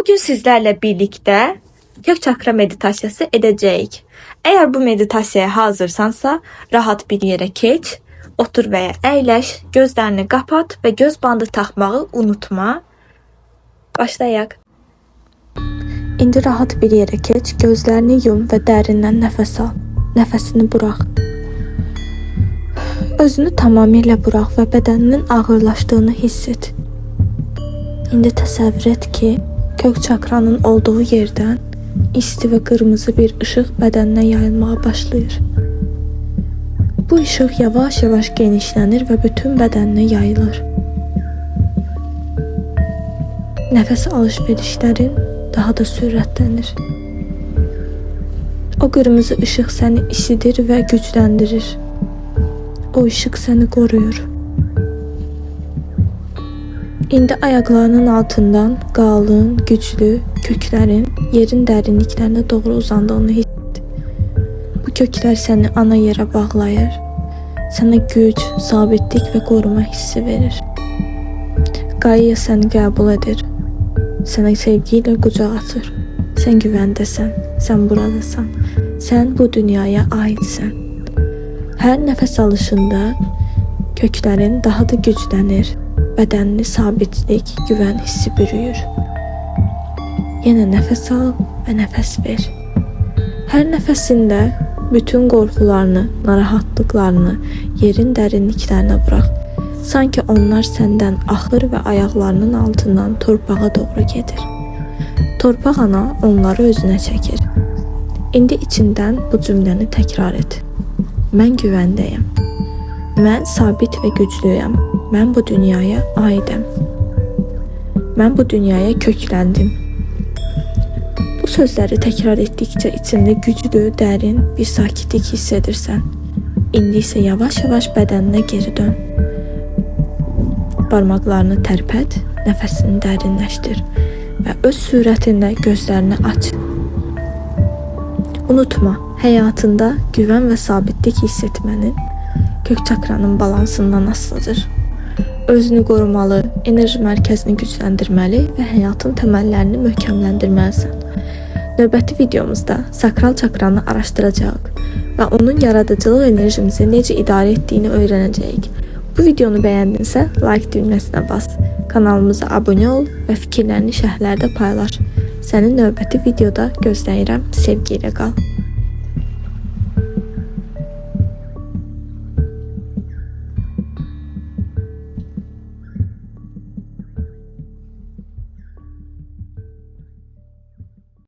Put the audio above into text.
Bugün sizlerle birlikte kök çakra meditasiyası edeceğiz. Eğer bu meditasiyaya hazırsansa rahat bir yere geç, otur veya əyləş, gözlerini kapat ve göz bandı takmağı unutma. Başlayaq. İndi rahat bir yere geç, gözlerini yum ve derinden nefes al. Nefesini bırak. Özünü tamamilə bırak ve bedeninin ağırlaştığını hiss et. İndi təsəvvür et ki, kök çakranın olduğu yerden isti ve kırmızı bir ışık bedenine yayılmaya başlayır. Bu ışık yavaş yavaş genişlenir ve bütün bedenine yayılır. Nefes alışverişlerin daha da sürətlenir. O kırmızı ışık seni isidir ve güçlendirir. O ışık seni koruyur. İndi ayaklarının altından qalın, güçlü köklerin yerin derinliklerine doğru uzandığını hiss et. Bu kökler seni ana yere bağlayır. Sana güç, sabitlik ve koruma hissi verir. Gaia seni qəbul edir. Sana sevgiyle kucak atır. Sen güvendesən, sen buradasan. Sen bu dünyaya aitsən. Her nefes alışında köklerin daha da güçlenir. Bedenini sabitlik, güven hissi bürüyür. Yine nefes al ve nefes ver. Her nefesinde bütün korkularını, narahatlıklarını yerin derinliklerine bırak. Sanki onlar senden axır ve ayaklarının altından torpağa doğru gedir. Torpaq ana onları özüne çekir. İndi içinden bu cümleni tekrar et. Mən güvəndəyəm. Mən sabit ve güçlüyəm. Mən bu dünyaya aidəm. Mən bu dünyaya kökləndim. Bu sözleri tekrar ettikçe içinde güçlü, derin bir sakitlik hissedirsən. İndi ise yavaş yavaş bedenine geri dön. Parmaklarını tərpət, nəfəsini dərinləşdir və öz sürətində gözlerini aç. Unutma, hayatında güven ve sabitlik hissetmenin kök çakranın balansından asılıdır. Özünü korumalı, enerji mərkəzini gücləndirməli və həyatın təməllərini möhkəmləndirməlisən. Növbəti videomuzda sakral çakranı araşdıracağıq və onun yaradıcılıq enerjimizi necə idarə etdiyini öyrənəcəyik. Bu videonu bəyəndinsə like düyməsinə bas, kanalımıza abunə ol və fikirlərini şərhlərdə paylaş. Səni növbəti videoda gözləyirəm, sevgi ilə qal.